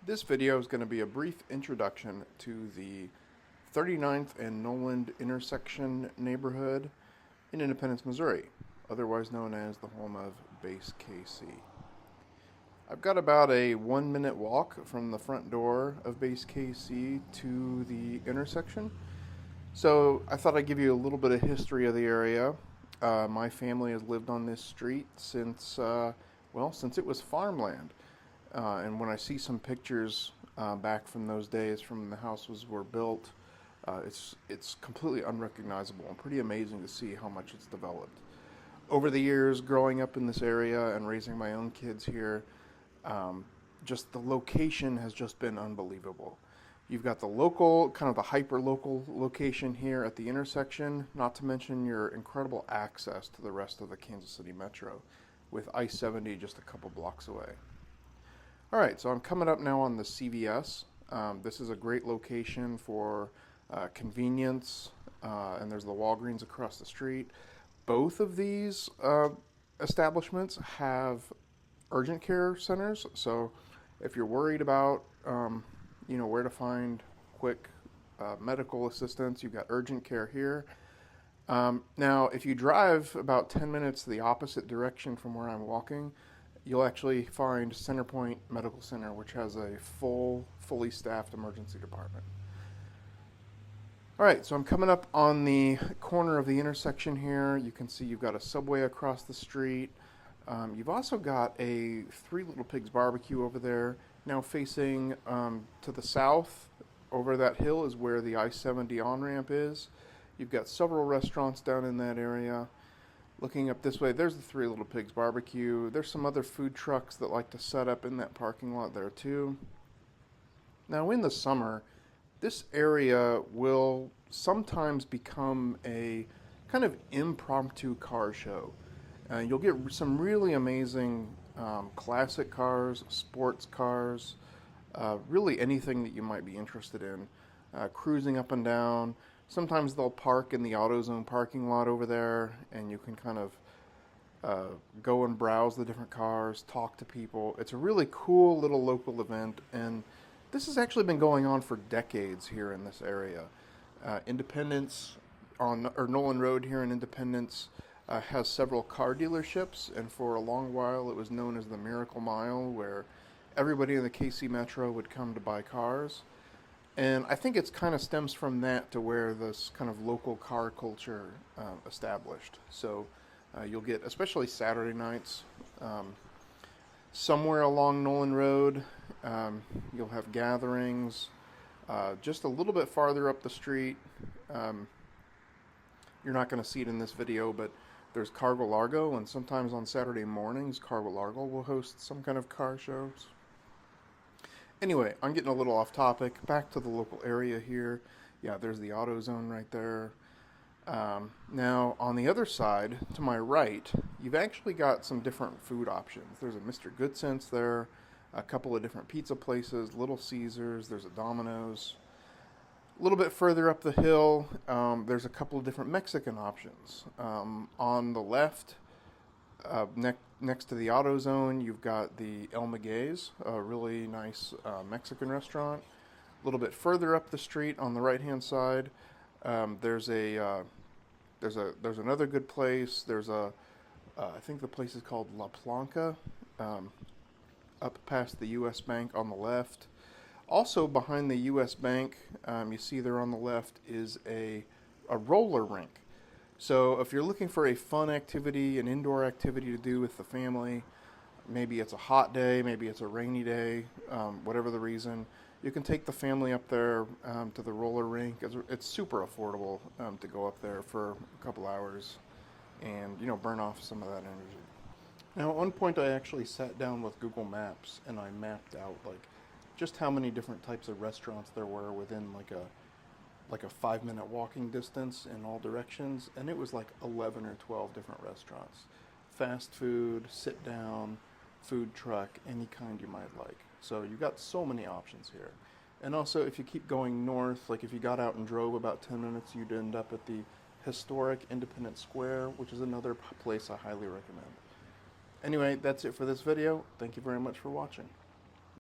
This video is going to be a brief introduction to the 39th and Noland intersection neighborhood in Independence, Missouri, otherwise known as the home of BaseKC. I've got about a 1 minute walk from the front door of BaseKC to the intersection, so I thought I'd give you a little bit of history of the area. My family has lived on this street since it was farmland. And when I see some pictures back from those days, from when the houses were built, it's completely unrecognizable and pretty amazing to see how much it's developed. Over the years, growing up in this area and raising my own kids here, just the location has just been unbelievable. You've got the local, kind of the hyper-local location here at the intersection, not to mention your incredible access to the rest of the Kansas City Metro, with I-70 just a couple blocks away. All right, so I'm coming up now on the CVS. This is a great location for convenience, and there's the Walgreens across the street. Both of these establishments have urgent care centers, so if you're worried about where to find quick medical assistance, you've got urgent care here. Now, if you drive about 10 minutes the opposite direction from where I'm walking, you'll actually find Centerpoint Medical Center, which has a fully staffed emergency department. All right, so I'm coming up on the corner of the intersection here. You can see you've got a Subway across the street. You've also got a Three Little Pigs barbecue over there. Now facing to the south, over that hill is where the I-70 on-ramp is. You've got several restaurants down in that area. Looking up this way, there's the Three Little Pigs barbecue. There's some other food trucks that like to set up in that parking lot there too. Now in the summer, this area will sometimes become a kind of impromptu car show. You'll get some really amazing classic cars, sports cars, really anything that you might be interested in, cruising up and down. Sometimes they'll park in the AutoZone parking lot over there, and you can kind of go and browse the different cars, talk to people. It's a really cool little local event, and this has actually been going on for decades here in this area. Independence Noland Road here in Independence has several car dealerships, and for a long while it was known as the Miracle Mile, where everybody in the KC Metro would come to buy cars. And I think it's kind of stems from that to where this kind of local car culture established. So you'll get, especially Saturday nights, somewhere along Noland Road, you'll have gatherings. Just a little bit farther up the street, you're not going to see it in this video, but there's Cargo Largo, and sometimes on Saturday mornings, Cargo Largo will host some kind of car shows. Anyway, I'm getting a little off topic. Back to the local area here. Yeah, there's the AutoZone right there. Now, on the other side, to my right, you've actually got some different food options. There's a Mr. Good Sense there, a couple of different pizza places, Little Caesars, there's a Domino's. A little bit further up the hill, there's a couple of different Mexican options. On the left, next to the AutoZone, you've got the El Maguey's, a really nice Mexican restaurant. A little bit further up the street on the right-hand side, there's another good place. I think the place is called La Planca, up past the U.S. Bank on the left. Also behind the U.S. Bank, you see there on the left is a roller rink. So if you're looking for a fun activity, an indoor activity to do with the family, maybe it's a hot day, maybe it's a rainy day, whatever the reason, you can take the family up there to the roller rink. It's super affordable to go up there for a couple hours and burn off some of that energy. Now, at one point, I actually sat down with Google Maps and I mapped out just how many different types of restaurants there were within like a 5-minute walking distance in all directions, and it was like 11 or 12 different restaurants. Fast food, sit down, food truck, any kind you might like. So you've got so many options here. And also, if you keep going north, like if you got out and drove about 10 minutes, you'd end up at the historic Independence Square, which is another place I highly recommend. Anyway, that's it for this video. Thank you very much for watching.